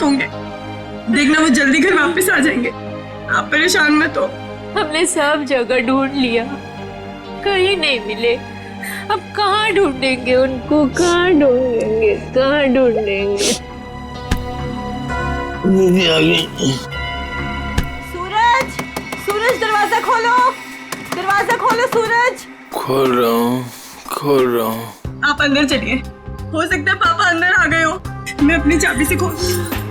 होंगे। देखना वो जल्दी घर वापस आ जाएंगे, आप परेशान मत हो। हमने सब जगह ढूंढ लिया, कहीं नहीं मिले। अब कहाँ ढूंढेंगे उनको, कहाँ ढूंढेंगे, कहाँ ढूंढेंगे? सूरज, सूरज दरवाजा खोलो, दरवाजा खोलो सूरज। खोल रहा हूँ। आप अंदर चलिए, हो सकता है पापा अंदर आ गए हो। मैं अपनी चाबी से खोलती हूँ।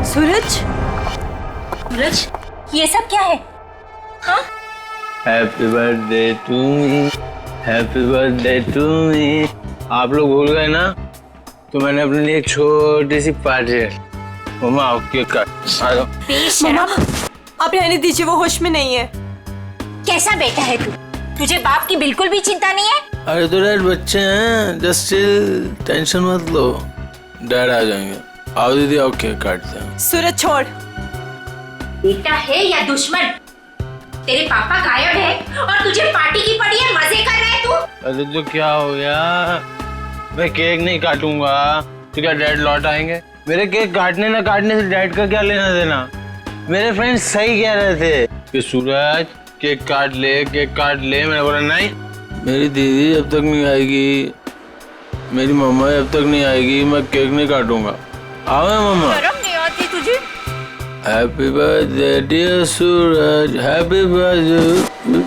सूरज, सूरज, ये सब क्या है? हाँ? Happy birthday to me, happy birthday to me. आप लोग भूल गए ना, तो मैंने अपने लिए एक छोटी सी पार्टी है। मम्मा आओ केक काट। आ जाओ। मम्मा, आप रहने दीजिए, वो होश में नहीं है। कैसा बेटा है तू? तुझे बाप की बिल्कुल भी चिंता नहीं है? अरे तो डैड बच्चे हैं, जस्ट चिल, टेंशन मत लो, डैड आ जाएंगे। आओ दीदी, आओ केक काटते हैं। सूरज छोड़। बेटा है या दुश्मन? तेरे पापा गायब है और तुझे पार्टी की पड़ी है, मजे कर रहा है तू? अरे तो क्या हो गया, मैं केक नहीं काटूंगा तो क्या डैड लौट आएंगे? मेरे केक काटने ना काटने से डैड का क्या लेना देना? मेरे फ्रेंड्स सही कह रहे थे कि सूरज केक काट ले, केक काट ले। मैंने बोला नहीं, मेरी दीदी जब तक नहीं आएगी, मेरी मम्मा जब तक नहीं आएगी, मैं केक नहीं काटूंगा। आओ मम्मा। शर्म नहीं आती तुझे? हैप्पी बर्थडे डियर सूरज, हैप्पी बर्थडे।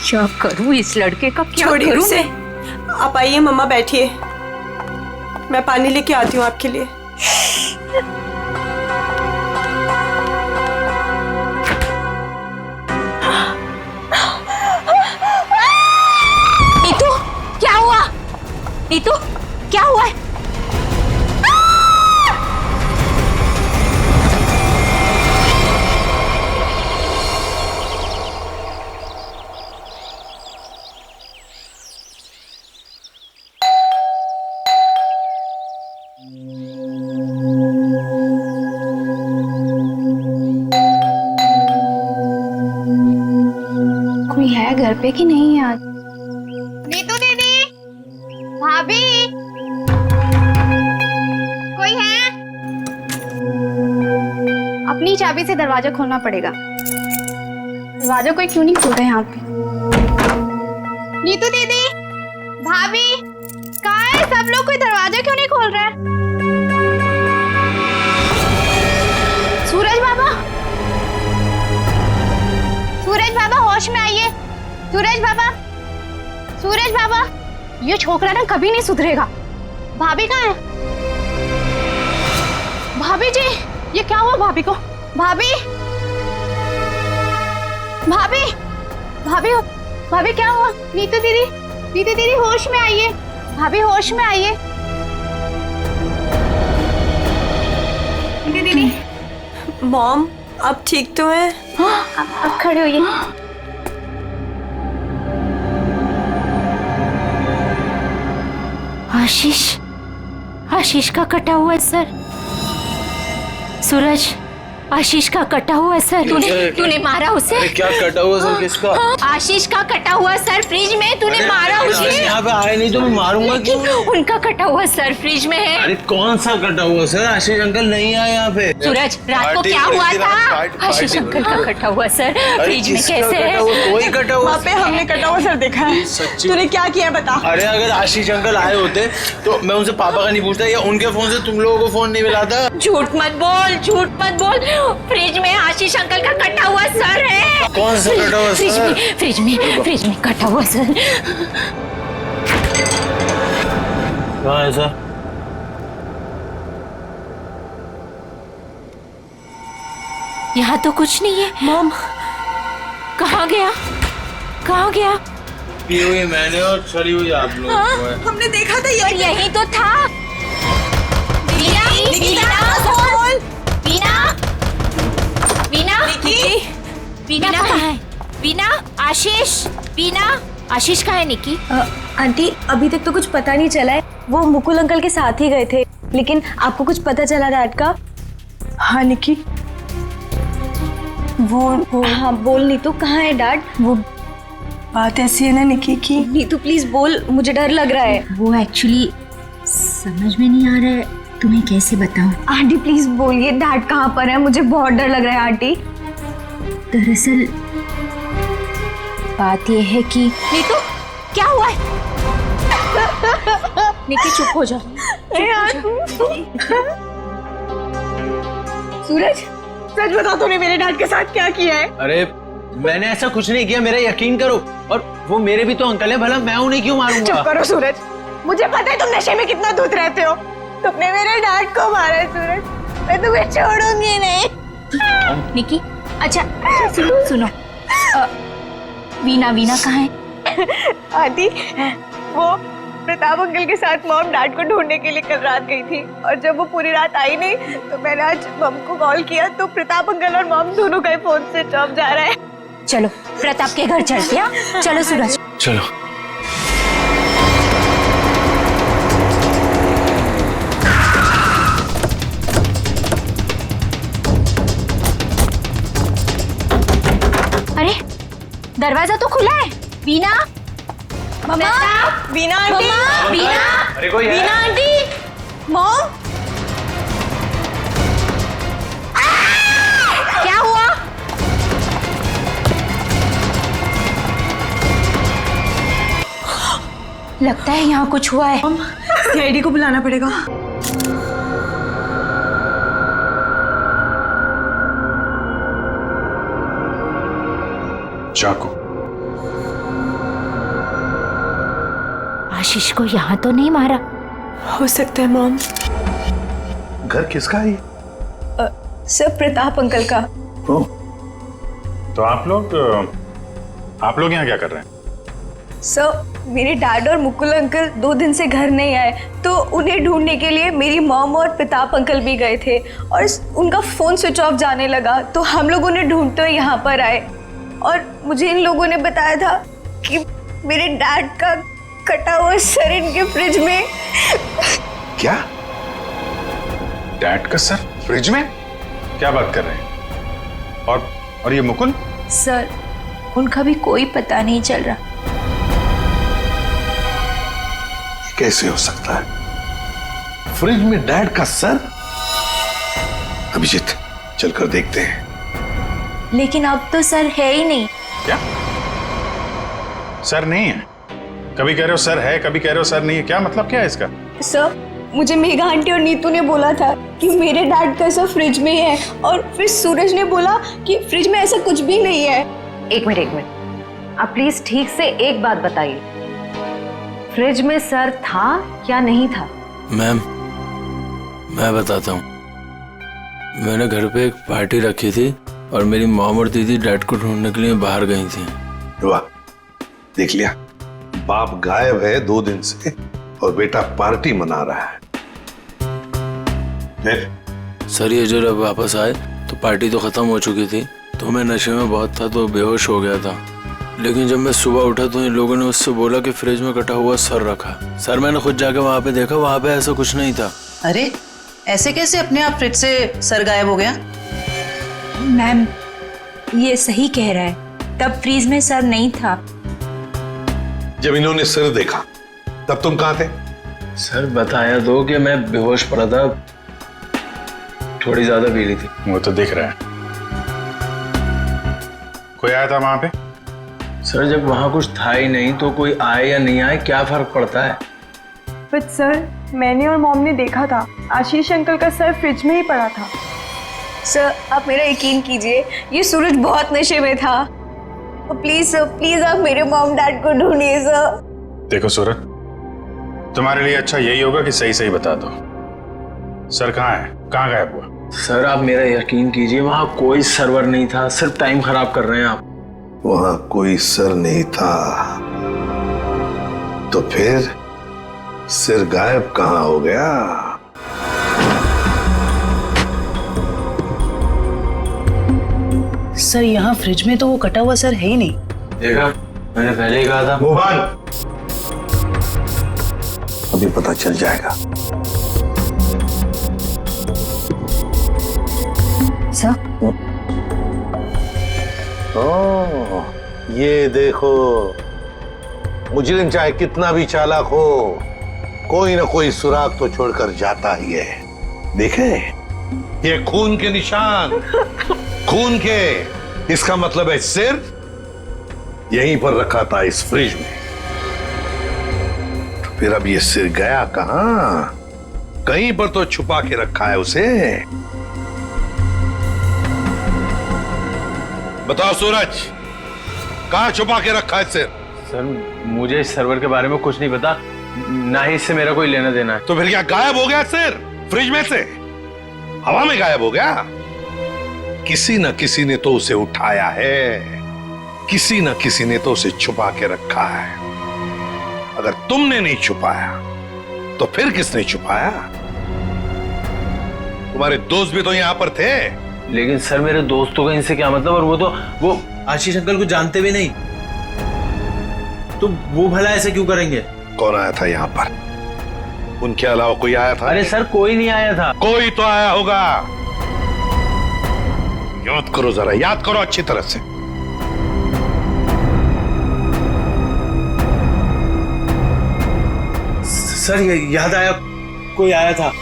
क्या करूं इस लड़के का, क्या छोड़िए करूं? उसे। आप आइए मम्मा, बैठिए, मैं पानी लेके आती हूँ आपके लिए। नीतू, क्या हुआ? नीतू, क्या हुआ है? कोई है घर पे कि नहीं आज? नीतू दीदी, भाभी, कोई है? अपनी चाबी से दरवाजा खोलना पड़ेगा। दरवाजा कोई क्यों नहीं खोल रहा है यहाँ पे? नीतू दीदी, भाभी, कहाँ है सब लोग? कोई दरवाजा क्यों नहीं खोल रहा है? सूरज बाबा, सूरज बाबा होश में आइए। सूरज बाबा, सूरज बाबा, ये छोकरा ना कभी नहीं सुधरेगा। भाभी कहाँ है? भाभी जी, ये क्या हुआ भाभी को? भाभी, भाभी, भाभी, भाभी क्या हुआ? नीतू दीदी, नीतू दीदी होश में आइए। भाभी होश में आइए। नीतू दीदी। मॉम, आप ठीक तो हैं? हाँ, अब खड़े होइए। आशीष, आशीष का कटा हुआ सर। सूरज, आशीष का कटा हुआ सर। तूने मारा उसे? अरे क्या कटा हुआ सर किसका? आशीष का कटा हुआ सर फ्रिज में, तूने मारा उसे। यहाँ पे आए नहीं तो मैं मारूंगा क्यों? उनका कटा हुआ सर फ्रिज में है। अरे कौन सा कटा हुआ सर? आशीष अंकल नहीं आए यहाँ पे। सूरज, रात को क्या हुआ था? आशीष अंकल का कटा हुआ सर फ्रिज में कैसे है? कोई कटा हुआ? वहाँ पे हमने कटा हुआ सर देखा है। सच्ची? तूने क्या किया बता। अरे अगर आशीष अंकल आए होते तो मैं उनसे पापा का नहीं पूछता, या उनके फोन से तुम लोगों को फोन नहीं मिलाता। झूठ मत बोल, झूठ मत बोल। फ्रिज में आशीष अंकल का कटा हुआ सर है। कौन सा कटा हुआ सर? फ्रिज में कटा हुआ सर। कहाँ है सर? यहाँ तो कुछ नहीं है। मॉम, कहाँ गया? कहाँ गया? पी हुई मैंने और सड़ी हुई आप लोग। हमने देखा था ये। यही तो था। वीना कहाँ है? वीना, आशीष, वीना, आशीष कहाँ है? निकी आंटी, अभी तक तो कुछ पता नहीं चला है। वो मुकुल अंकल के साथ ही गए थे। लेकिन आपको कुछ पता चला डैड का? हाँ निकी, वो हाँ बोल नीतू, कहाँ है डैड? वो बात ऐसी है ना निकी की। नीतू प्लीज बोल, मुझे डर लग रहा है। वो एक्चुअली समझ में नहीं आ रहा है, तुम्हें कैसे बताऊं। आंटी प्लीज बोलिए डैड कहाँ पर है, मुझे बहुत डर लग रहा है आंटी। दरअसल बात यह है कि नीतू क्या हुआ है? निकी चुप हो जा। सूरज, सच बता तूने मेरे डैड के साथ क्या किया है? अरे मैंने ऐसा कुछ नहीं किया, मेरा यकीन करो। और वो मेरे भी तो अंकल है, भला मैं उन्हें क्यों मारूंगा? चुप करो सूरज, मुझे पता है तुम नशे में कितना दूध रहते हो। तुमने मेरे डैड को मारा है सूरज, मैं तुम्हें छोड़ूंगी नहीं। निकी, अच्छा सुनो, वीना कहाँ है? आदि, वो प्रताप अंकल के साथ मॉम डैड को ढूंढने के लिए कल रात गई थी, और जब वो पूरी रात आई नहीं तो मैंने आज मॉम को कॉल किया तो प्रताप अंकल और मॉम दोनों का फोन स्विच ऑफ जा रहा है। चलो प्रताप के घर चलते हैं। चलो सूरज। चलो। अरे दरवाजा तो खुला है। वीना, मम्मा, वीना आंटी, वीना, अरे कोई है? Veena aunty, mom. क्या हुआ? लगता है यहाँ कुछ हुआ है। सीआईडी को बुलाना पड़ेगा। चाकू। आशीष को यहाँ तो नहीं मारा? हो सकता है मॉम। घर किसका है? सर प्रताप अंकल का। ओह, तो आप लोग यहाँ क्या कर रहे हैं? सर मेरे डैड और मुकुल अंकल 2 दिन से घर नहीं आए, तो उन्हें ढूंढने के लिए मेरी मॉम और प्रताप अंकल भी गए थे, और उनका फोन स्विच ऑफ जाने लगा तो हम लोग उन्हें ढूंढते हुए यहाँ पर आए, और मुझे इन लोगों ने बताया था कि मेरे डैड का कटा हुआ सर इनके फ्रिज में। क्या? डैड का सर फ्रिज में? क्या बात कर रहे हैं? और ये मुकुल? सर उनका भी कोई पता नहीं चल रहा। कैसे हो सकता है? फ्रिज में डैड का सर? अभिजीत, चलकर देखते हैं। लेकिन अब तो सर है ही नहीं। क्या? सर नहीं है? कभी कह रहे हो सर है, कभी कह रहे हो सर नहीं है, क्या मतलब क्या है इसका? सर मुझे मेघा आंटी और नीतू ने बोला था कि मेरे डैड का सर फ्रिज में है, और फिर सूरज ने बोला कि फ्रिज में ऐसा कुछ भी नहीं है। एक मिनट, आप प्लीज ठीक से एक बात बताइए, फ्रिज में सर था या नहीं था? मैम मैं बताता हूँ, मैंने घर पे एक पार्टी रखी थी और मेरी मॉम और दीदी डैड को ढूंढने के लिए बाहर गई थी। वाह, देख लिया, बाप गायब है 2 दिन से और बेटा पार्टी मना रहा है। सर ये जब वापस आए तो पार्टी तो खत्म हो चुकी थी, तो मैं नशे में बहुत था तो बेहोश हो गया था। लेकिन जब मैं सुबह उठा तो इन लोगों ने उससे बोला कि फ्रिज में कटा हुआ सर रखा। सर मैंने खुद जाके वहाँ पे देखा, वहाँ पे ऐसा कुछ नहीं था। अरे ऐसे कैसे अपने आप फ्रिज से सर गायब हो गया? मैम ये सही कह रहा है, तब फ्रीज में सर नहीं था। जब इन्होंने सर देखा तब तुम कहाँ थे? सर बताया तो कि मैं बेहोश पड़ा था, थोड़ी ज्यादा पी ली थी। वो तो दिख रहा है। कोई आया था वहां पे? सर जब वहाँ कुछ था ही नहीं तो कोई आए या नहीं आए क्या फर्क पड़ता है? बट सर मैंने और मॉम ने देखा था आशीष अंकल का सर फ्रिज में ही पड़ा था। सर आप मेरा यकीन कीजिए, ये सूरज बहुत नशे में था। प्लीज सर, प्लीज आप मेरे मॉम डैड को ढूंढिए सर। देखो सूरज, तुम्हारे लिए अच्छा यही होगा कि सही सही बता दो, सर कहाँ है, कहाँ गायब हुआ? सर आप मेरा यकीन कीजिए, वहाँ कोई सर्वर नहीं था, सिर्फ टाइम खराब कर रहे हैं आप। वहां कोई सर नहीं था तो फिर सिर गायब कहाँ हो गया? सर यहाँ फ्रिज में तो वो कटा हुआ सर है ही नहीं। देखा, मैंने पहले ही कहा था। मोहन, अभी पता चल जाएगा। सर ओह, ये देखो, मुजरिम चाहे कितना भी चालाक हो, कोई ना कोई सुराग तो छोड़कर जाता ही है। देखे, ये खून के निशान, खून के। इसका मतलब है सिर यहीं पर रखा था इस फ्रिज में। तो फिर अब ये सिर गया कहां? कहीं पर तो छुपा के रखा है उसे। बताओ सूरज, कहां छुपा के रखा है सिर? सर मुझे इस सर्वर के बारे में कुछ नहीं पता, ना ही इससे मेरा कोई लेना देना है। तो फिर क्या गायब हो गया सिर फ्रिज में से? हवा में गायब हो गया? किसी न किसी ने तो उसे उठाया है, किसी न किसी ने तो उसे छुपा के रखा है। अगर तुमने नहीं छुपाया तो फिर किसने छुपाया? तुम्हारे दोस्त भी तो यहां पर थे। लेकिन सर मेरे दोस्तों का इनसे क्या मतलब? और वो आशीष अंकल को जानते भी नहीं, तो वो भला ऐसे क्यों करेंगे? कौन आया था यहां पर? उनके अलावा कोई आया था? अरे सर कोई नहीं आया था। कोई तो आया होगा। याद करो जरा, याद करो अच्छी तरह से। सर याद आया, कोई आया था।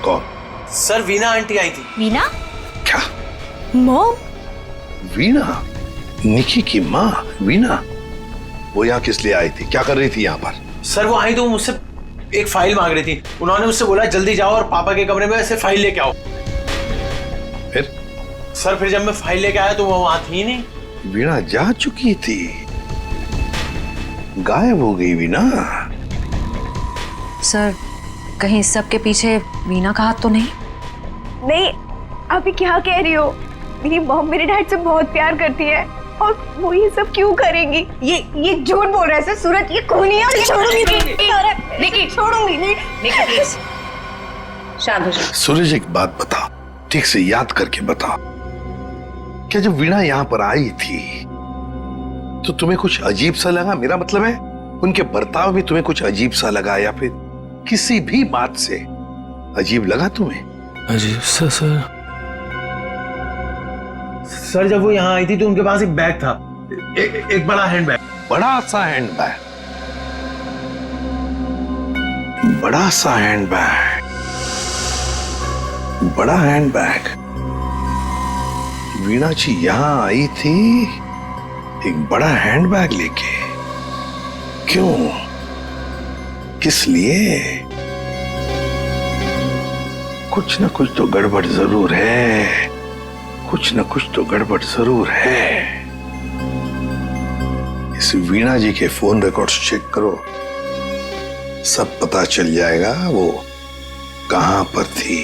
कौन? सर वीना आंटी आई थी। वीना? क्या? मॉम? वीना? निकी की माँ वीना? वो यहाँ किस लिए आई थी? क्या कर रही थी यहाँ पर? सर वो आई तो मुझसे एक फाइल मांग रही थी। उन्होंने मुझसे बोला जल्दी जाओ और पापा के कमरे में ऐसे फाइल लेके आओ। फिर? सर फिर जब मैं फाइल लेके आया तो वो वहां थी ही नहीं। वीणा जा चुकी थी, गायब हो गई वीणा। सर कहीं इस सब के पीछे वीना का हाथ तो नहीं? नहीं, आप ये क्या कह रही हो? मेरी मॉम मेरे डैड से बहुत प्यार करती है और वो ये सब क्यों करेंगी? ये झूठ बोल रहा है सर। सूरज ये खूनी है और ये छोड़ूंगी नहीं, छोड़ूंगी नहीं। शांत हो जाओ। सूरज एक बात बताओ, ठीक से याद करके बताओ, क्या जब वीणा यहाँ पर आई थी तो तुम्हें कुछ अजीब सा लगा? मेरा मतलब है उनके बर्ताव में तुम्हें कुछ अजीब सा लगा, या फिर किसी भी बात से अजीब लगा तुम्हें? अजीब सा सर जब वो यहाँ आई थी तो उनके पास एक बैग था, एक बड़ा हैंड बैग। बड़ा सा हैंड बैग? बड़ा सा हैंड बैग? बड़ा हैंड बैग? वीणा जी यहां आई थी एक बड़ा हैंड बैग लेके? क्यों? किस लिए? कुछ ना कुछ तो गड़बड़ जरूर है, कुछ ना कुछ तो गड़बड़ जरूर है। इस वीणा जी के फोन रिकॉर्ड्स चेक करो, सब पता चल जाएगा वो कहां पर थी।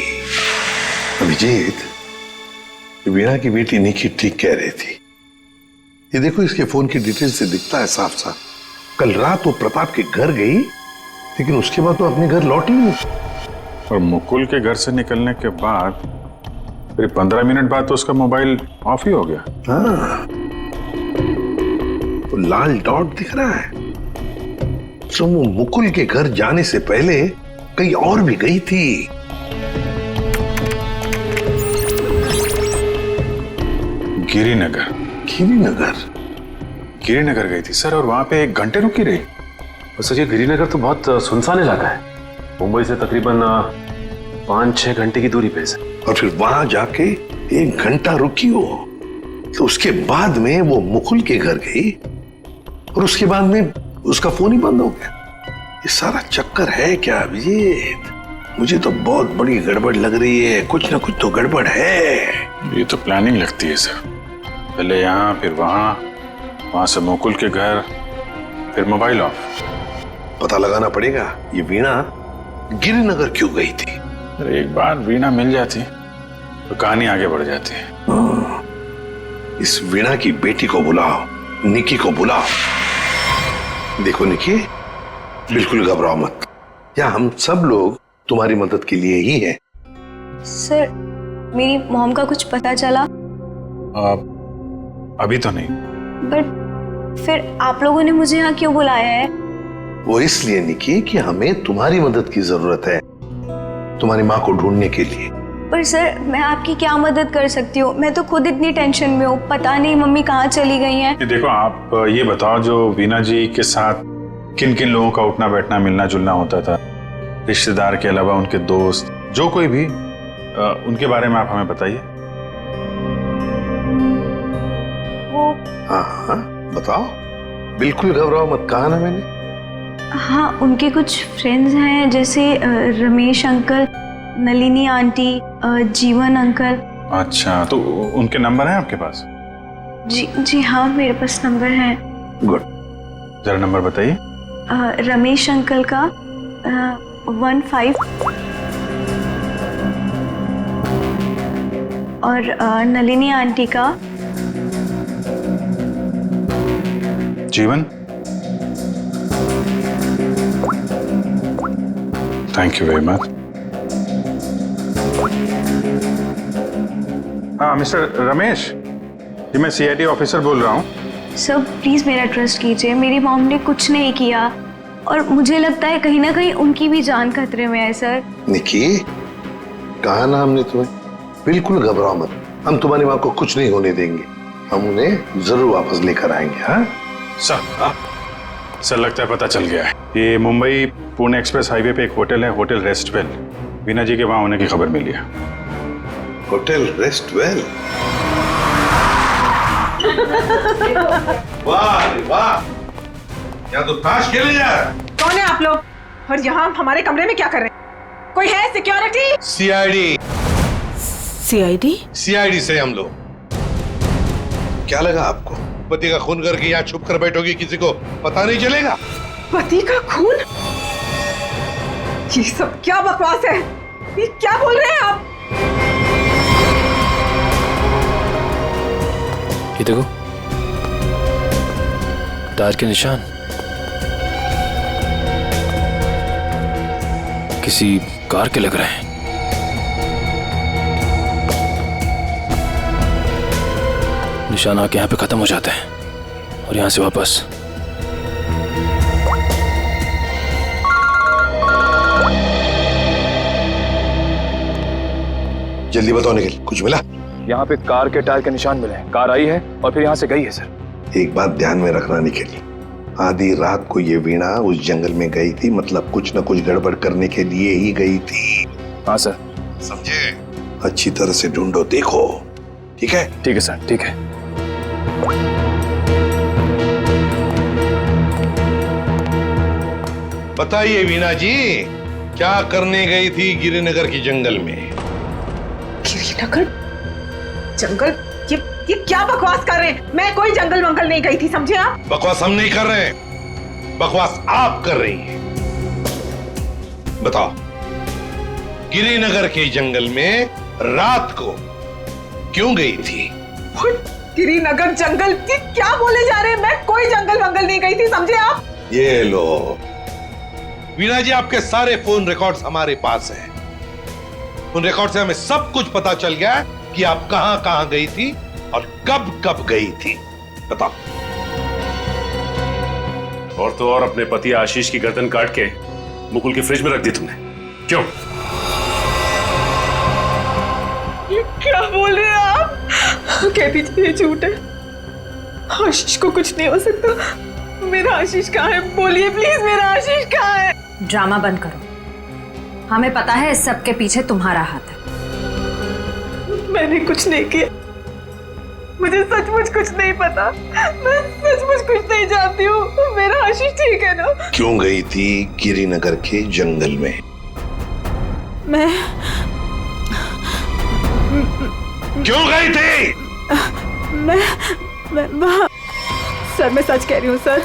अभिजीत, वीणा की बेटी निकी ठीक कह रही थी। ये देखो, इसके फोन की डिटेल से दिखता है साफ साफ, कल रात वो प्रताप के घर गई, लेकिन उसके बाद तो अपने घर लौटी नहीं। और मुकुल के घर से निकलने के बाद फिर 15 मिनट बाद तो उसका मोबाइल ऑफ ही हो गया। हाँ, तो लाल डॉट दिख रहा है, तो वो मुकुल के घर जाने से पहले कहीं और भी गई थी। गिरिनगर। गिरिनगर? गिरिनगर गई थी सर, और वहां पे 1 घंटे रुकी रही। सर ये गिरिनगर तो बहुत सुनसान इलाका है, मुंबई से तकरीबन 5-6 घंटे की दूरी पे है। और फिर वहां जाके 1 घंटा रुकी हो, तो उसके बाद में वो मुकुल के घर गई और उसके बाद में उसका फोन ही बंद हो गया। ये सारा चक्कर है क्या अभिजीत? मुझे तो बहुत बड़ी गड़बड़ लग रही है, कुछ ना कुछ तो गड़बड़ है। ये तो प्लानिंग लगती है सर, पहले यहाँ फिर वहां से मुकुल के घर, फिर मोबाइल ऑफ। पता लगाना पड़ेगा ये वीणा गिरिनगर क्यों गई थी। अरे एक बार वीणा मिल जाती तो कहानी आगे बढ़ जाती है। इस वीणा की बेटी को बुलाओ, निकी को बुलाओ। देखो निकी, बिल्कुल घबराओ मत, या हम सब लोग तुम्हारी मदद के लिए ही हैं। सर मेरी मॉम का कुछ पता चला? अभी तो नहीं। बट फिर आप लोगों ने मुझे यहाँ क्यों बुलाया है? वो इसलिए निकी कि हमें तुम्हारी मदद की जरूरत है, तुम्हारी माँ को ढूंढने के लिए। पर सर मैं आपकी क्या मदद कर सकती हूँ? मैं तो खुद इतनी टेंशन में हूँ, पता नहीं मम्मी कहाँ चली गई हैं। ये देखो, आप ये बताओ, जो वीना जी के साथ किन किन लोगों का उठना बैठना मिलना जुलना होता था, रिश्तेदार के अलावा उनके दोस्त, जो कोई भी, उनके बारे में आप हमें बताइए। वो हाँ हाँ बताओ, बिल्कुल घबराओ मत, कहा ना मैंने। हाँ, उनके कुछ फ्रेंड्स हैं, जैसे रमेश अंकल, नलिनी आंटी, जीवन अंकल। अच्छा, तो उनके नंबर हैं आपके पास? जी हाँ, मेरे पास नंबर है। गुड, जरा नंबर बताइए। रमेश अंकल का 15 और नलिनी आंटी का जीवन। Thank you very much. हाँ मिस्टर रमेश, जी मैं CID ऑफिसर बोल रहा हूँ। सर प्लीज़ मेरा ट्रस्ट कीजिए, मेरी मॉम ने कुछ नहीं किया और मुझे लगता है कहीं ना कहीं उनकी भी जान खतरे में है। सर निकी, कहा ना हमने तुम्हें, बिल्कुल घबराओ मत, हम तुम्हारी माँ को कुछ नहीं होने देंगे, हम उन्हें जरूर वापस लेकर आएंगे। हाँ सर लगता है पता चल गया है। ये मुंबई पुणे एक्सप्रेस हाईवे पे एक होटल है, होटल रेस्टवेल। वीना जी के वहां होने की खबर मिली है। होटल रेस्टवेल? वाह वाह, यहाँ तो ताश खेले जा रहा है। कौन है आप लोग और यहाँ हमारे कमरे में क्या कर रहे हैं? कोई है सिक्योरिटी? CID से हम लोग। क्या लगा आपको, पति का खून करके यहाँ छुप कर बैठोगी, किसी को पता नहीं चलेगा? पति का खून? ये सब क्या बकवास है? ये क्या बोल रहे हैं आप? ये देखो, तार के निशान किसी कार के लग रहे हैं। निशान आके यहाँ पे खत्म हो जाते हैं और यहाँ से वापस। जल्दी बताओ निखिल, कुछ मिला? यहाँ पे कार के टायर के निशान मिले हैं। कार आई है और फिर यहाँ से गई है सर। एक बात ध्यान में रखना निखिल, आधी रात को ये वीणा उस जंगल में गई थी, मतलब कुछ न कुछ गड़बड़ करने के लिए ही गई थी। हाँ सर। समझे? अच्छी तरह से ढूंढो, देखो। ठीक है? ठीक है सर, ठीक है। बताइए वीणा जी, क्या करने गई थी गिरिनगर की जंगल में? गिरिनगर जंगल? ये क्या बकवास कर रहे हैं? मैं कोई जंगल वंगल नहीं गई थी, समझे आप? बकवास हम नहीं कर रहे हैं, बकवास आप कर रही हैं। बताओ, गिरिनगर के जंगल में रात को क्यों गई थी? गिरिनगर जंगल? क्या बोले जा रहे हैं? मैं कोई जंगल वंगल नहीं गई थी, समझे आप? ये लो वीणा जी, आपके सारे फोन रिकॉर्ड्स हमारे पास हैं। उन रिकॉर्ड से हमें सब कुछ पता चल गया कि आप कहां कहां गई थी और कब कब गई थी। बताओ। और तो और अपने पति आशीष की गर्दन काट के मुकुल की फ्रिज में रख दी तुमने, क्यों? ये क्या बोल रहे हैं आप? कह दीजिए ये झूठ है, आशीष को कुछ नहीं हो सकता। मेरा आशीष कहाँ है? बोलिए प्लीज, मेरा आशीष कहाँ है? ड्रामा बंद करो, हमें पता है इस सब के पीछे तुम्हारा हाथ है। मैंने कुछ नहीं किया, मुझे सचमुच कुछ नहीं पता, मैं सचमुच कुछ नहीं जानती हूँ। मेरा आशीष ठीक है ना? क्यों गई थी गिरिनगर के जंगल में? मैं क्यों गई थी? मैं वहाँ, सर मैं सच कह रही हूँ सर,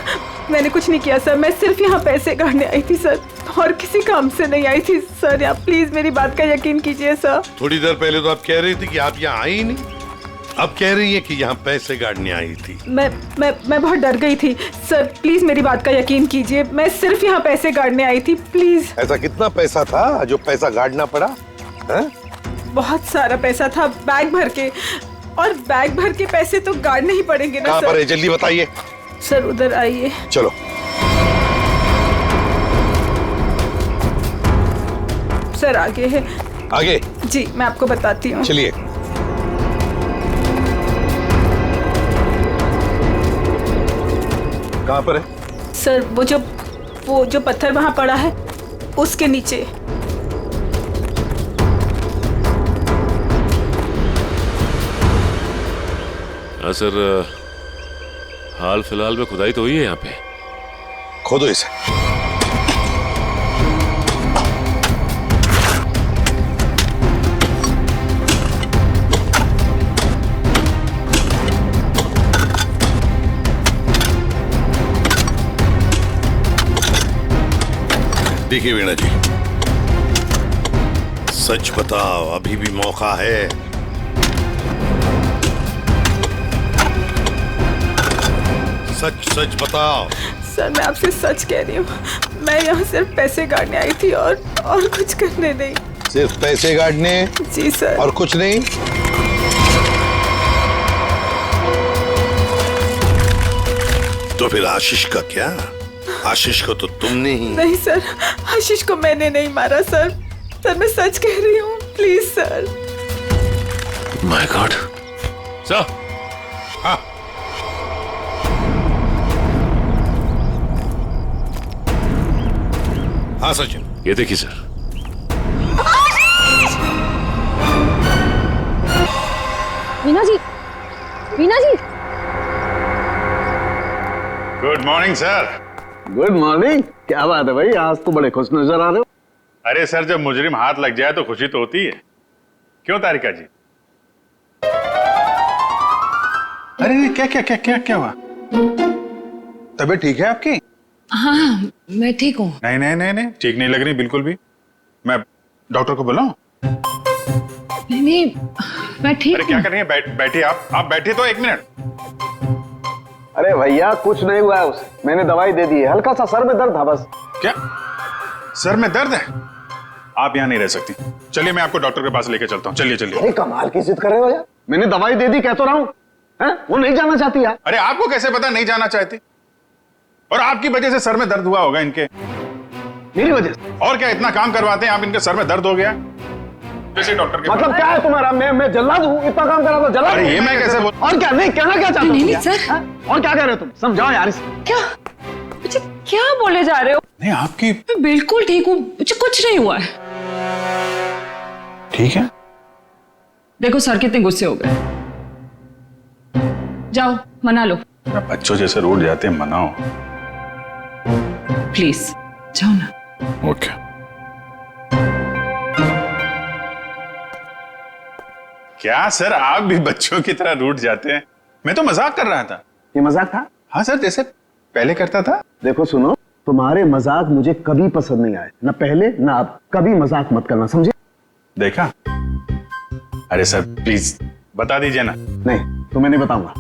मैंने कुछ नहीं किया सर, मैं सिर्फ यहाँ पैसे काटने आई थी सर, और किसी काम से नहीं आई थी सर। आप प्लीज मेरी बात का यकीन कीजिए सर। थोड़ी देर पहले तो आप कह रही थी कि आप यहाँ आई ही नहीं, अब कह रही है कि यहाँ पैसे काटने आई थी। मैं बहुत डर गई थी सर, प्लीज मेरी बात का यकीन कीजिए, मैं सिर्फ यहाँ पैसे काटने आई थी, प्लीज। ऐसा कितना पैसा था जो पैसा गाड़ना पड़ा? है? बहुत सारा पैसा था, बैग भर के, और बैग भर के पैसे तो गाड़ने ही पड़ेंगे ना। कहाँ सर पर है, जल्दी बताइए। सर उधर आइए। चलो। सर आगे है, आगे। जी मैं आपको बताती हूँ। चलिए। कहाँ पर है? सर वो जो पत्थर वहां पड़ा है उसके नीचे। हाँ सर, हाल फिलहाल में खुदाई तो हुई है यहाँ पे। खोदो इसे। देखिए वीणा जी, सच बताओ, अभी भी मौका है। सच सच बताओ। सर मैं आपसे सच कह रही हूँ, मैं यहाँ सिर्फ पैसे गाड़ने आई थी और कुछ करने नहीं। सिर्फ पैसे गाड़ने? जी सर। और कुछ नहीं? तो फिर आशीष का क्या? आशीष को तो तुमने ही। नहीं सर, आशीष को मैंने नहीं मारा सर। सर मैं सच कह रही हूँ, please sir. My god. Sir. हाँ। हाँ सचिन। ये देखिए sir. Veena ji, Veena ji. Good morning sir. Good morning. क्या बात है भाई, आज तो बड़े खुश नजर आ रहे हो। अरे सर, जब मुजरिम हाथ लग जाए तो खुशी तो होती है। क्यों तारिका जी? अरे क्या क्या क्या क्या क्या हुआ? तबीयत ठीक है आपकी? हाँ मैं ठीक हूँ। नहीं नहीं नहीं नहीं, ठीक नहीं लग रही बिल्कुल भी। मैं डॉक्टर को बुलाऊं? नहीं मैं ठीक। अरे क्या कर रही हैं? बैठिए आप बैठिए तो 1 मिनट। अरे भैया कुछ नहीं हुआ है उसे, मैंने दवाई दे दी है, हल्का सा सर में दर्द था बस। क्या सर में दर्द है? आप यहाँ नहीं रह सकती, चलिए मैं आपको डॉक्टर के पास लेके चलता हूँ। चलिए चलिए। अरे कमाल की जिद कर रहे हो यार, मैंने दवाई दे दी, कह तो रहा हूँ। वो नहीं जाना चाहती यार। अरे आपको कैसे पता नहीं जाना चाहती? और आपकी वजह से सर में दर्द हुआ होगा इनके। मेरी वजह से? और क्या, इतना काम करवाते हैं आप, इनके सर में दर्द हो गया। जैसे डॉक्टर के मतलब क्या है तुम्हारा? मैं जल्लाद हूँ, इतना काम करा तो जल्लाद? अरे ये मैं कैसे बोल? और क्या नहीं कहना क्या चाहते हो? नहीं सर। और क्या कह रहे हो तुम? समझाओ यार इसे। क्या मुझे क्या बोले जा रहे हो? नहीं आपकी। मैं बिल्कुल ठीक हूँ, मुझे कुछ नहीं हुआ है। ठीक है। देखो सर कितने गुस्से हो गए। जाओ मना लो। बच्चों जैसे रूठ जाते हैं, मनाओ प्लीज जाओ ना। ओके। क्या सर, आप भी बच्चों की तरह रूठ जाते हैं? मैं तो मजाक कर रहा था। ये मजाक था? हाँ सर, जैसे पहले करता था। देखो सुनो, तुम्हारे मजाक मुझे कभी पसंद नहीं आए, ना पहले ना अब। कभी मजाक मत करना, समझे? देखा? अरे सर प्लीज बता दीजिए ना। नहीं तो मैं नहीं बताऊंगा।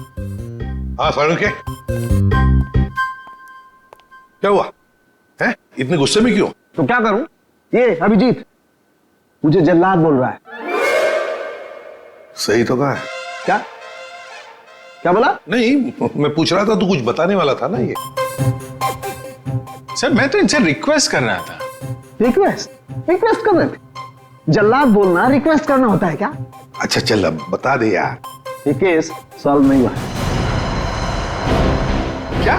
हाँ फारूक के क्या हुआ है? इतने गुस्से में क्यों? तो क्या करूं? ये अभिजीत मुझे जल्लाद बोल रहा है। सही तो कहा है। क्या क्या बोला? नहीं मैं पूछ रहा था, तू कुछ बताने वाला था ना। ये सर मैं तो इनसे रिक्वेस्ट कर रहा था। रिक्वेस्ट कर रहे थे? जल्लाद बोलना रिक्वेस्ट करना होता है क्या? अच्छा चल अब बता दे यार। ये केस सॉल्व नहीं हुआ है। क्या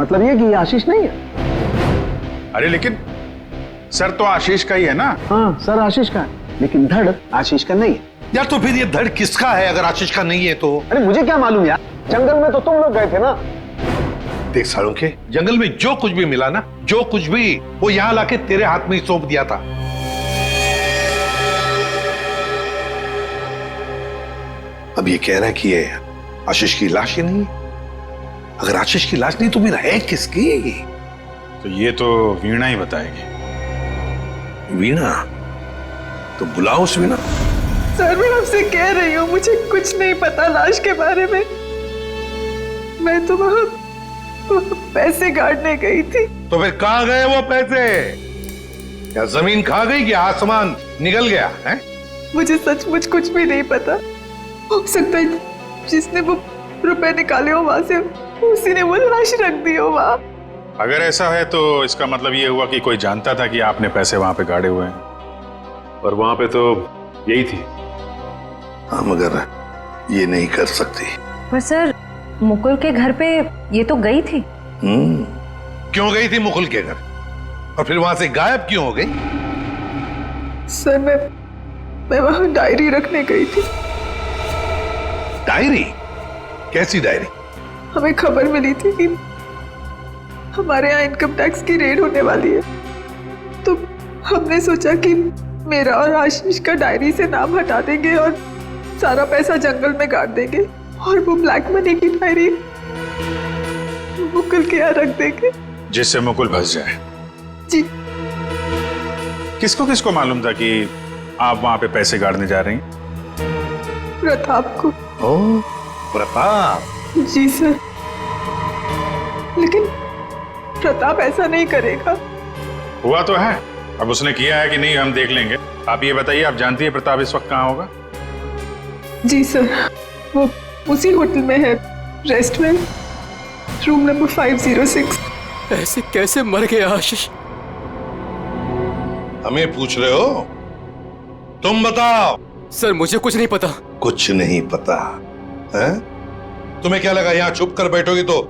मतलब ये कि ये आशीष नहीं है। अरे लेकिन सर तो आशीष का ही है ना। हाँ सर आशीष का है, लेकिन धड़ आशीष का नहीं है। यार तो फिर ये धड़ किसका है अगर आशीष का नहीं है तो? अरे मुझे क्या मालूम यार, जंगल में तो तुम लोग गए थे ना। देख सालों के, जंगल में जो कुछ भी मिला ना, जो कुछ भी, वो यहां लाके तेरे हाथ में ही सौंप दिया था। अब ये कह रहा है कि ये आशीष की लाश ही नहीं है। अगर आशीष की लाश नहीं तो फिर है किसकी? तो ये तो वीणा ही बताएगी। वीणा? तो बुलाओ उस वीणा। सर मैं आपसे कह रही हूँ, मुझे कुछ नहीं पता लाश के बारे में। मैं तो वहां पैसे गाड़ने गई थी। तो फिर कहां गए वो पैसे? क्या जमीन खा गई कि आसमान निकल गया है? मुझे सचमुच कुछ भी नहीं पता। हो सकता है जिसने वो रुपए निकाले हो वहां से, उसी ने वो लाश रख दी हो वहां। अगर ऐसा है तो इसका मतलब ये हुआ कि कोई जानता था कि आपने पैसे वहां पे गाड़े हुए हैं और वहां पे तो यही थी। हाँ, मगर ये नहीं कर सकती। पर सर मुकुल के घर पे ये तो गई थी। क्यों गई थी मुकुल के घर, और फिर वहां से गायब क्यों हो गई? सर मैं वहां डायरी रखने गई थी। डायरी? कैसी डायरी? हमें खबर मिली थी कि हमारे यहाँ इनकम टैक्स की रेड होने वाली है, तो हमने सोचा कि मेरा और आशीष का डायरी से नाम हटा देंगे और सारा पैसा जंगल में गाड़ देंगे, और वो ब्लैक मनी की डायरी मुकुल के यहाँ रख देंगे, जिससे मुकुल फंस जाए। जी। किसको किसको मालूम था कि आप वहां पे पैसे गाड़ने जा रही हैं? प्रताप को। ओह, प्रताप। जी सर, लेकिन प्रताप ऐसा नहीं करेगा। हुआ तो है, अब उसने किया है कि नहीं हम देख लेंगे। आप ये बताइए, आप जानती है प्रताप इस वक्त कहाँ होगा? जी सर, वो उसी होटल में है, रेस्टोरेंट, रूम नंबर 506। ऐसे कैसे मर गया आशीष? हमें पूछ रहे हो? तुम बताओ। सर मुझे कुछ नहीं पता। कुछ नहीं पता है? तुम्हें क्या लगा यहाँ छुप कर बैठोगे तो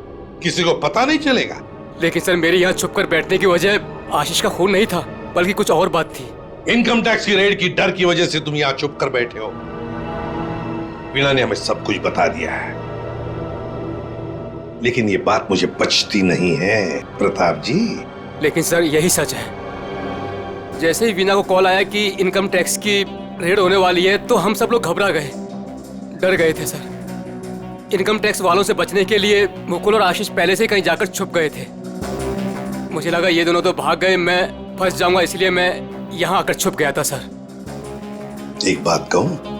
किसी को पता नहीं चलेगा? लेकिन सर मेरे यहाँ छुप कर बैठने की वजह आशीष का खून नहीं था, बल्कि कुछ और बात थी। इनकम टैक्स की रेड की डर की वजह से तुम यहाँ छुप कर बैठे हो। वीणा ने हमें सब कुछ बता दिया है, लेकिन ये बात मुझे पचती नहीं है प्रताप जी। लेकिन सर यही सच है। जैसे ही वीणा को कॉल आया कि इनकम टैक्स की रेड होने वाली है, तो हम सब लोग घबरा गए, डर गए थे सर। इनकम टैक्स वालों से बचने के लिए मुकुल और आशीष पहले से कहीं जाकर छुप गए थे। मुझे लगा ये दोनों तो भाग गए, मैं फंस जाऊंगा, इसलिए मैं यहाँ आकर छुप गया था सर। एक बात कहूं,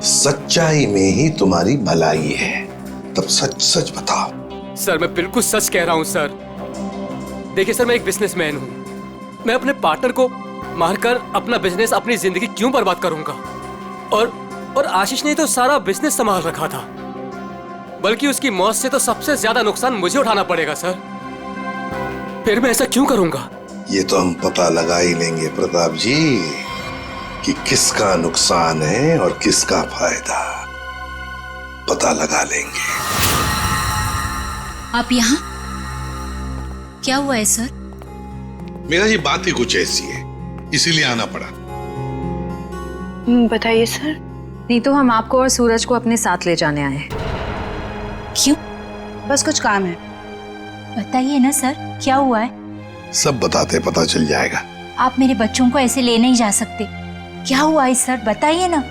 सच्चाई में ही तुम्हारी भलाई है, तब सच सच बताओ। सर मैं बिल्कुल सच कह रहा हूँ सर। देखिए सर, मैं एक बिजनेसमैन हूँ। मैं अपने पार्टनर को मारकर अपना बिजनेस, अपनी जिंदगी क्यों बर्बाद करूंगा? और आशीष ने तो सारा बिजनेस संभाल रखा था, बल्कि उसकी मौत से तो सबसे ज्यादा नुकसान मुझे उठाना पड़ेगा सर। फिर मैं ऐसा क्यों करूंगा? ये तो हम पता लगा ही लेंगे प्रताप जी कि किसका नुकसान है और किसका फायदा, पता लगा लेंगे। आप यहाँ? क्या हुआ है सर? मेरा ये बात ही कुछ ऐसी है, इसीलिए आना पड़ा। बताइए सर। नहीं तो हम आपको और सूरज को अपने साथ ले जाने आए हैं। क्यों? बस कुछ काम है। बताइए ना सर, क्या हुआ है? सब बताते पता चल जाएगा। आप मेरे बच्चों को ऐसे ले नहीं जा सकते। क्या हुआ है सर, बताइए ना।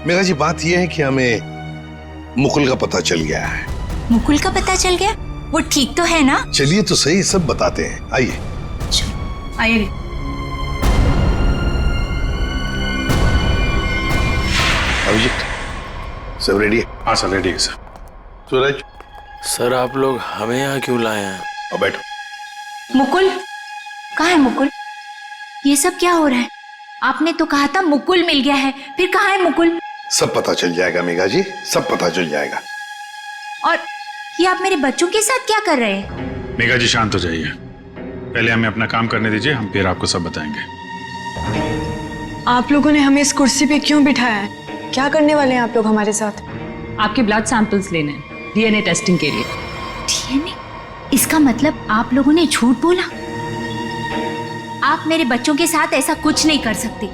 मेरा जी बात यह है कि हमें मुकुल का पता चल गया है। मुकुल का पता चल गया? वो ठीक तो है ना? चलिए तो सही, सब बताते हैं, आइए। आइए। अभिजीत, सब रेडी है? हाँ सर, रेडी है सर। सूरज। सर आप लोग हमें यहाँ क्यों लाए हैं? और बैठो। मुकुल कहाँ है? मुकुल, ये सब क्या हो रहा है? आपने तो कहा था मुकुल मिल गया है, फिर कहाँ है मुकुल? सब पता चल जाएगा मेघा जी, सब पता चल जाएगा। और ये आप मेरे बच्चों के साथ क्या कर रहे हैं? मेघा जी शांत हो जाइए, पहले हमें अपना काम करने दीजिए, हम फिर आपको सब बताएंगे। आप लोगों ने हमें इस कुर्सी पे क्यों बिठाया है? क्या करने वाले हैं आप लोग हमारे साथ? आपके ब्लड सैंपल्स लेने हैं डीएनए टेस्टिंग के लिए। डीएनए? इसका मतलब आप लोगों ने झूठ बोला? आप मेरे बच्चों के साथ ऐसा कुछ नहीं कर सकते।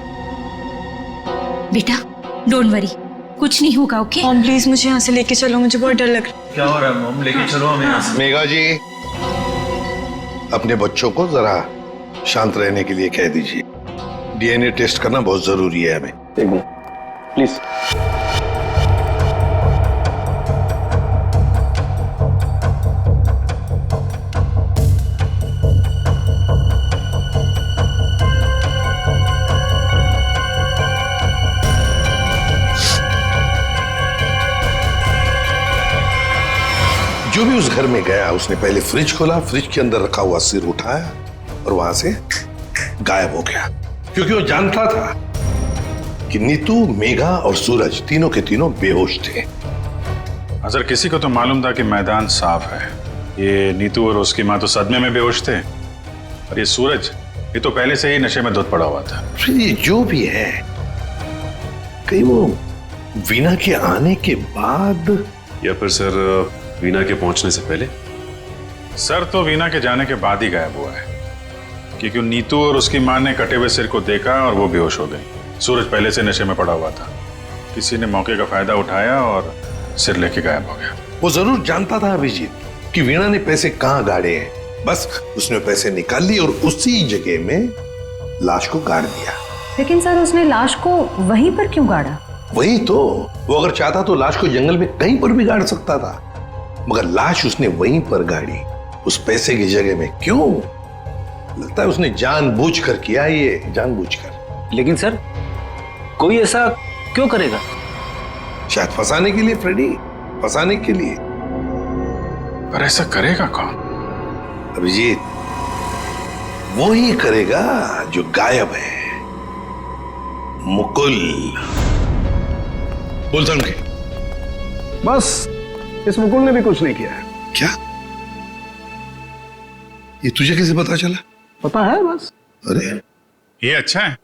बेटा डोंट वरी, कुछ नहीं होगा, ओके? मॉम प्लीज मुझे यहाँ से लेके चलो, मुझे बहुत डर लग रहा है। क्या हो रहा है मॉम? लेके चलो हमें यहाँ से। मेघा जी, अपने बच्चों को जरा शांत रहने के लिए कह दीजिए। डीएनए टेस्ट करना बहुत जरूरी है हमें। प्लीज। जो भी उस घर में गया उसने पहले फ्रिज खोला, फ्रिज के अंदर रखा हुआ सिर उठाया और वहां से गायब हो गया, क्योंकि वो जानता था कि नीतू, मेघा और सूरज तीनों के तीनों बेहोश थे। अगर किसी को तो मालूम था कि मैदान साफ है। ये नीतू और उसकी माँ तो सदमे में बेहोश थे, और ये सूरज ये तो पहले से ही नशे में धुत पड़ा हुआ था। फिर ये जो भी है, कहीं वो वीना के आने के बाद या फिर सर वीना के पहुंचने से पहले? सर तो वीना के जाने के बाद ही गायब हुआ है, क्योंकि नीतू और उसकी मां ने कटे हुए सिर को देखा और वो बेहोश हो गई। सूरज पहले से नशे में पड़ा हुआ था, किसी ने मौके का फायदा उठाया और सिर लेके गायब हो गया। वो जरूर जानता था अभिजीत कि वीणा ने पैसे कहाँ गाड़े हैं, बस उसने पैसे निकाल लिए और उसी जगह में लाश को गाड़ दिया। लेकिन सर उसने लाश को वहीं पर क्यों गाड़ा? वही तो, वो अगर चाहता तो लाश को जंगल में कहीं पर भी गाड़ सकता था, मगर लाश उसने वहीं पर गाड़ी, उस पैसे की जगह में। क्यों? लगता है उसने जानबूझकर किया, ये जानबूझकर। लेकिन सर कोई ऐसा क्यों करेगा? शायद फंसाने के लिए फ्रेडी, फंसाने के लिए। पर ऐसा करेगा कौन? अभिजीत, वो ही करेगा जो गायब है, मुकुल। बोलता हूं बस इस मुकुल ने भी कुछ नहीं किया है। क्या? ये तुझे कैसे पता चला? पता है बस। अरे ये अच्छा है,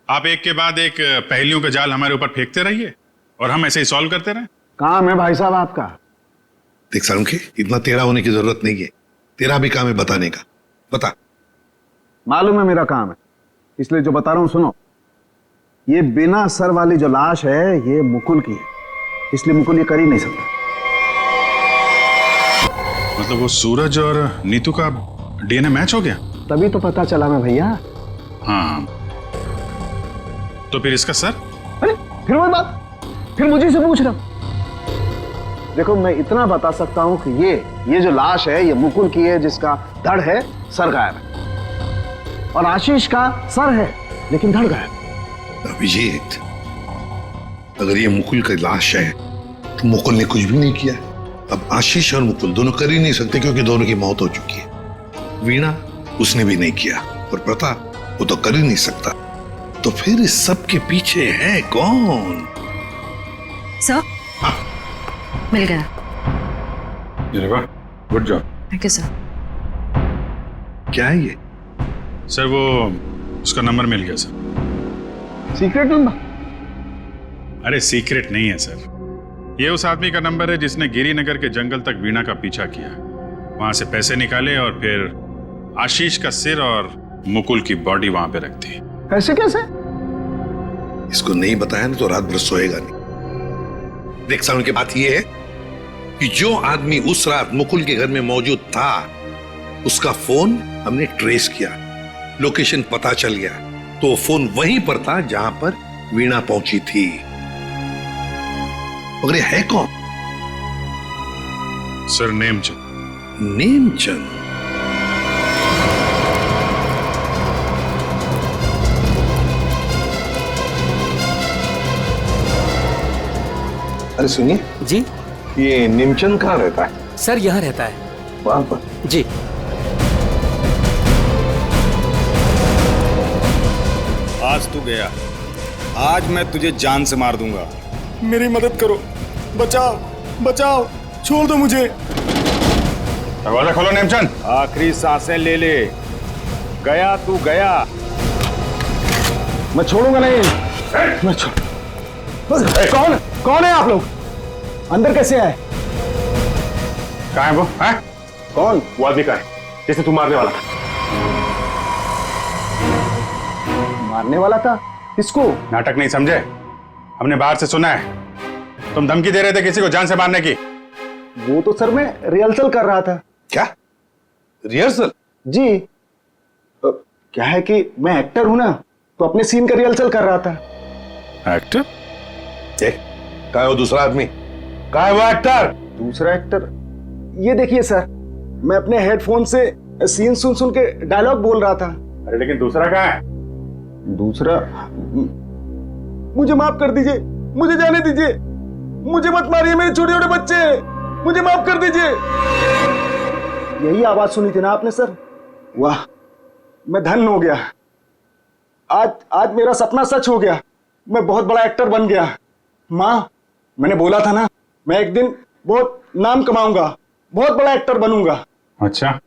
आप एक के बाद एक पहेलियों का जाल हमारे ऊपर फेंकते रहिए और हम ऐसे ही सॉल्व करते रहे। काम है भाई साहब आपका। देख सालुंखे, इतना टेढ़ा होने की जरूरत नहीं है, तेरा भी काम है बताने का। बता। मालूम है मेरा काम है, इसलिए जो बता रहा हूं सुनो। ये बिना सर वाली जो लाश है ये मुकुल की है, इसलिए मुकुल ये कर ही नहीं सकता। मतलब वो सूरज और नीतू का डीएनए मैच हो गया? तभी तो पता चला ना भैया। हाँ, तो फिर इसका सर? अरे फिर वही बात, फिर मुझे से पूछ रहा। देखो मैं इतना बता सकता हूं कि ये जो लाश है ये मुकुल की है, जिसका धड़ है, सर गायब है। और आशीष का सर है लेकिन धड़ गायब। अभिजीत, अगर ये मुकुल की लाश है तो मुकुल ने कुछ भी नहीं किया। अब आशीष और मुकुल दोनों कर ही नहीं सकते, क्योंकि दोनों की मौत हो चुकी है। वीणा उसने भी नहीं किया, और प्रताप वो तो कर ही नहीं सकता। तो फिर इस सब के पीछे है कौन? सर मिल गया। Good job. Thank you sir. क्या है ये? सर वो उसका नंबर मिल गया सर। Secret number? अरे सीक्रेट नहीं है सर, ये उस आदमी का नंबर है जिसने गिरिनगर के जंगल तक वीणा का पीछा किया, वहां से पैसे निकाले और फिर आशीष का सिर और मुकुल की बॉडी वहां पे रख दी। ऐसे कैसे? इसको नहीं बताया ना तो रात भर सोएगा नहीं। देख साउंड की बात यह है कि जो आदमी उस रात मुकुल के घर में मौजूद था, उसका फोन हमने ट्रेस किया, लोकेशन पता चल गया, तो वो फोन वहीं पर था जहां पर वीणा पहुंची थी। मगर ये है कौन? सर नेमचंद। नेमचंद? अरे सुनिए जी, ये नेमचंद कहाँ रहता है? सर यहाँ रहता है। वहां पर? जी। आज तू गया, आज मैं तुझे जान से मार दूंगा। मेरी मदद करो, बचाओ बचाओ, छोड़ दो मुझे। दरवाजा खोलो नेमचंद। आखिरी सांसें ले ले, गया तू गया। मैं छोड़ूंगा नहीं। मैं कौन है आप लोग? अंदर कैसे आए? कहाँ है वो? है? कौन? वो आदमी का है जिसे तू मारने वाला था। मारने वाला था? किसको? नाटक नहीं समझे, हमने बाहर से सुना है तुम धमकी दे रहे थे किसी को जान से मारने की। वो तो सर मैं रिहर्सल कर रहा था। क्या रिहर्सल? जी, क्या है कि मैं एक्टर हूं ना, तो अपने सीन का रिहर्सल कर रहा था। एक्टर? कहाँ है वो दूसरा आदमी? कहाँ है वो एक्टर? दूसरा एक्टर? ये देखिए सर, मैं अपने हेडफोन से सीन सुन सुन के डायलॉग बोल रहा था। अरे लेकिन दूसरा कहाँ है? दूसरा? मुझे माफ कर दीजिए, मुझे जाने दीजिए, मुझे मत मारिए, मेरे छोटे छोटे बच्चे हैं, मुझे माफ कर दीजिए। यही आवाज सुनी थी ना आपने सर? वाह, मैं धन्य हो गया। आज मेरा सपना सच हो गया, मैं बहुत बड़ा एक्टर बन गया। माँ, मैंने बोला था ना, मैं एक दिन बहुत नाम कमाऊंगा, बहुत बड़ा एक्टर बनूंगा। अच्छा,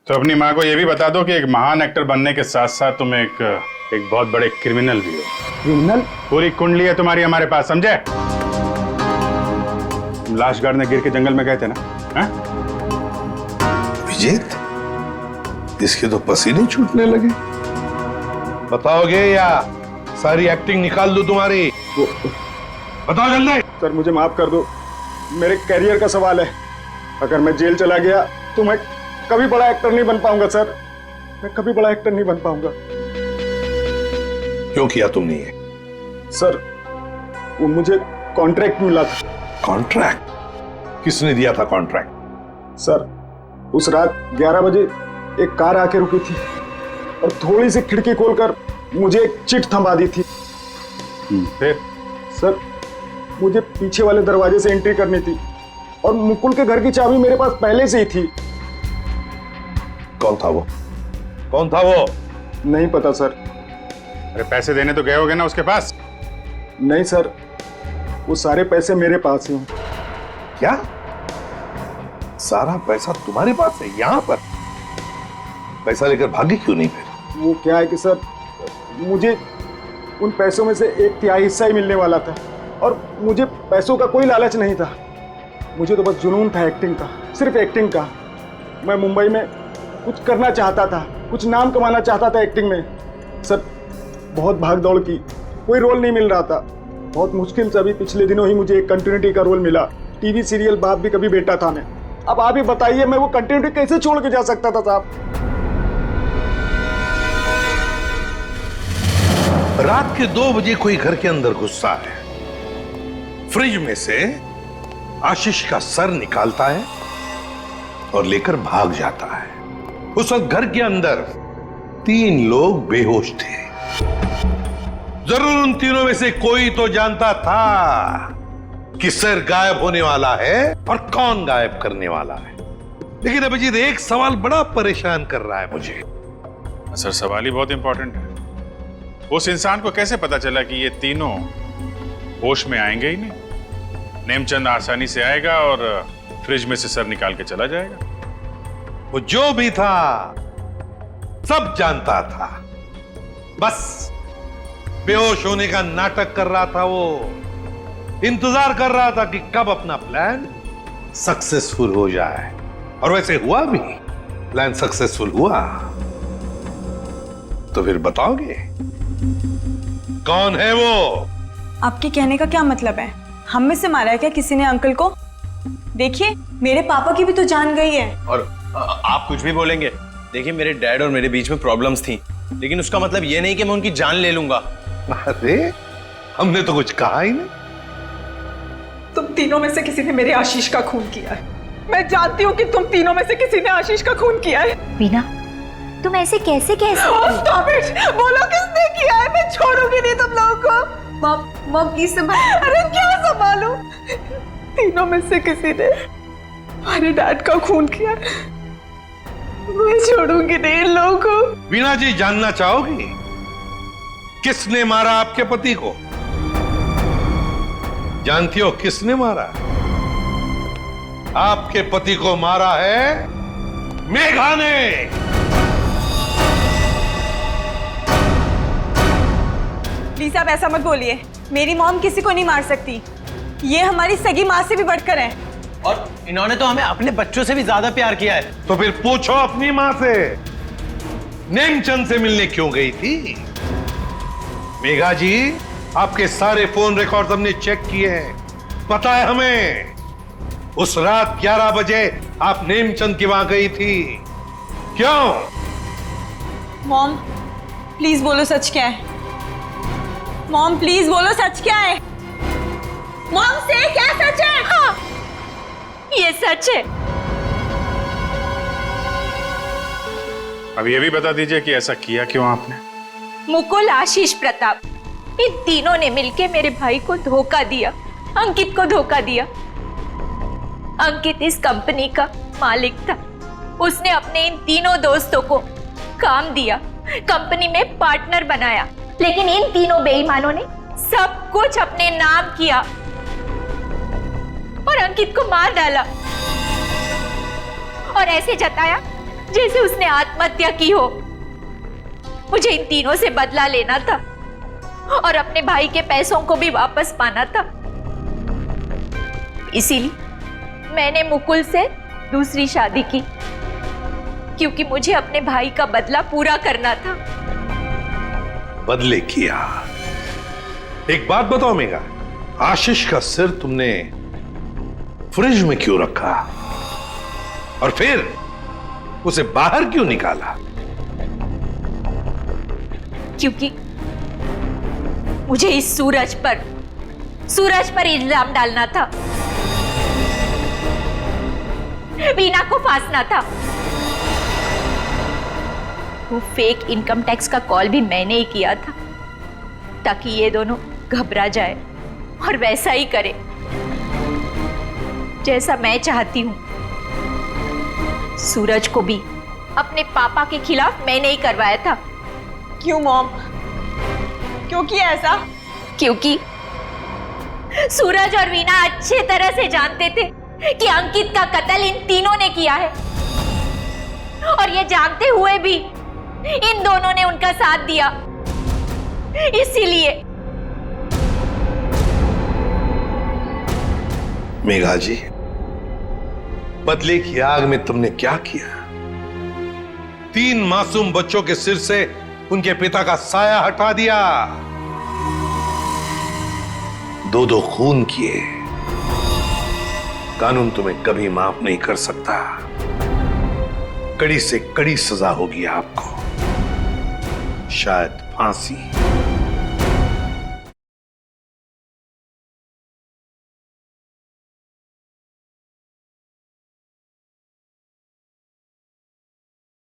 तो अपनी माँ को ये भी बता दो कि एक महान एक्टर बनने के साथ साथ तुम एक बहुत बड़े क्रिमिनल भी हो। क्रिमिनल? पूरी कुंडली है तुम्हारी हमारे पास, समझे? तुम लाश गाड़ने गिर के जंगल में गए थे ना? हाँ? विजेत, इसके तो पसीने छूटने लगे। बताओगे या सारी एक्टिंग निकाल दूं तुम्हारी? बताओ जल्दी। सर मुझे माफ कर दो, मेरे करियर का सवाल है। अगर मैं जेल चला गया तो मैं कभी बड़ा एक्टर नहीं बन पाऊंगा सर, मैं कभी बड़ा एक्टर नहीं बन पाऊंगा। क्यों किया तुमने ये? सर वो मुझे कॉन्ट्रैक्ट मिला था। कॉन्ट्रैक्ट? किसने दिया था कॉन्ट्रैक्ट? सर उस रात 11 बजे एक कार आके रुकी थी और थोड़ी सी खिड़की खोलकर मुझे एक चिट थमा दी थी। फिर? सर मुझे पीछे वाले दरवाजे से एंट्री करनी थी और मुकुल के घर की चाबी मेरे पास पहले से ही थी। कौन था वो? कौन था वो? नहीं पता सर। अरे पैसे देने तो गए होगे ना उसके पास? नहीं सर, वो सारे पैसे मेरे पास ही हैं। क्या? सारा पैसा तुम्हारे पास है यहाँ पर? पैसा लेकर भागी क्यों नहीं फिर? वो क्या है कि सर मुझे उन पैसों में से 1/3 हिस्सा ही मिलने वाला था और मुझे पैसों का कोई लालच नहीं था। मुझे तो बस जुनून था एक्टिंग का, सिर्फ एक्टिंग का। मैं मुंबई में कुछ करना चाहता था, कुछ नाम कमाना चाहता था एक्टिंग में। सर बहुत भाग दौड़ की, कोई रोल नहीं मिल रहा था। बहुत मुश्किल से अभी पिछले दिनों ही मुझे एक कंटिन्यूटी का रोल मिला। टीवी सीरियल बाप भी कभी बेटा था मैं। अब आप ही बताइए मैं वो कंटिन्यूटी कैसे छोड़ के जा सकता था साहब? रात के 2 बजे कोई घर के अंदर घुसता है, फ्रिज में से आशीष का सर निकालता है और लेकर भाग जाता है। उस वक्त घर के अंदर 3 लोग बेहोश थे। जरूर उन तीनों में से कोई तो जानता था कि सर गायब होने वाला है और कौन गायब करने वाला है। लेकिन अभिजीत एक सवाल बड़ा परेशान कर रहा है मुझे। सर सवाल ही बहुत इंपॉर्टेंट है। उस इंसान को कैसे पता चला कि ये तीनों होश में आएंगे ही नहीं? नेमचंद आसानी से आएगा और फ्रिज में से सर निकाल के चला जाएगा। वो जो भी था सब जानता था, बस बेहोश होने का नाटक कर रहा था। वो इंतजार कर रहा था कि कब अपना प्लान सक्सेसफुल हो जाए, और वैसे हुआ भी। प्लान सक्सेसफुल हुआ। तो फिर बताओगे कौन है वो? आपके कहने का क्या मतलब है? हम में से मारा है क्या किसी ने अंकल को? देखिए मेरे पापा की भी तो जान गई है। और आप कुछ भी बोलेंगे, देखिए मेरे डैड और मेरे बीच में प्रॉब्लम्स थी, लेकिन उसका मतलब ये नहीं कि मैं उनकी जान ले लूंगा। अरे हमने तो कुछ कहा ही नहीं। तुम तीनों में से किसी ने मेरे आशीष का खून किया है। मैं जानती हूँ कि तुम तीनों में से किसी ने आशीष का खून किया है। वीना तुम ऐसे कैसे कह सकती हो? Stop it! बोलो किसने किया है? मैं छोड़ूंगी नहीं तुम लोगों को। मॉम प्लीज संभाल। अरे क्या संभालूं? तीनों में से किसी ने हमारे डैड का खून किया। मैं छोड़ूंगी नहीं इन लोगों को। वीणा जी जानना चाहोगी किसने मारा आपके पति को? जानती हो किसने मारा? आपके पति को मारा है मेघा ने। प्लीज आप ऐसा मत बोलिए। मेरी मॉम किसी को नहीं मार सकती। ये हमारी सगी माँ से भी बढ़कर है। और इन्होंने तो हमें अपने बच्चों से भी ज्यादा प्यार किया है। तो फिर पूछो अपनी माँ से, नेमचंद से मिलने क्यों गई थी? मेघा जी आपके सारे फोन रिकॉर्ड हमने चेक किए हैं। पता है हमें उस रात 11 बजे आप नेमचंद की वहां गई थी। क्यों? मॉम प्लीज बोलो सच क्या है? मॉम प्लीज बोलो सच क्या है? मॉम से क्या सच है? हाँ, ये सच है। अब ये भी बता दीजिए कि ऐसा किया क्यों आपने? मुकुल, आशीष, प्रताप, इन तीनों ने मिलकर मेरे भाई को धोखा दिया, अंकित को धोखा दिया। अंकित इस कंपनी का मालिक था। उसने अपने इन तीनों दोस्तों को काम दिया, कंपनी में पार्टनर बनाया, लेकिन इन तीनों बेईमानों ने सब कुछ अपने नाम किया और अंकित को मार डाला और ऐसे जताया जैसे उसने आत्महत्या की हो। मुझे इन तीनों से बदला लेना था और अपने भाई के पैसों को भी वापस पाना था। इसीलिए मैंने मुकुल से दूसरी शादी की, क्योंकि मुझे अपने भाई का बदला पूरा करना था। बदले किया। एक बात बताओ मेघा, आशीष का सिर तुमने फ्रिज में क्यों रखा और फिर उसे बाहर क्यों निकाला? क्योंकि मुझे इस सूरज पर इल्जाम डालना था, वीना को फांसना था। वो फेक इनकम टैक्स का कॉल भी मैंने ही किया था, ताकि ये दोनों घबरा जाए और वैसा ही करे जैसा मैं चाहती हूं। सूरज को भी अपने पापा के खिलाफ मैंने ही करवाया था। क्यों मॉम? क्यों किया ऐसा? क्योंकि सूरज और वीना अच्छे तरह से जानते थे कि अंकित का कत्ल इन तीनों ने किया है, और ये जानते हुए भी इन दोनों ने उनका साथ दिया। इसीलिए मेघा जी, बदले की आग में तुमने क्या किया? 3 मासूम बच्चों के सिर से उनके पिता का साया हटा दिया, 2 खून किए। कानून तुम्हें कभी माफ नहीं कर सकता। कड़ी से कड़ी सजा होगी आपको, शायद फांसी।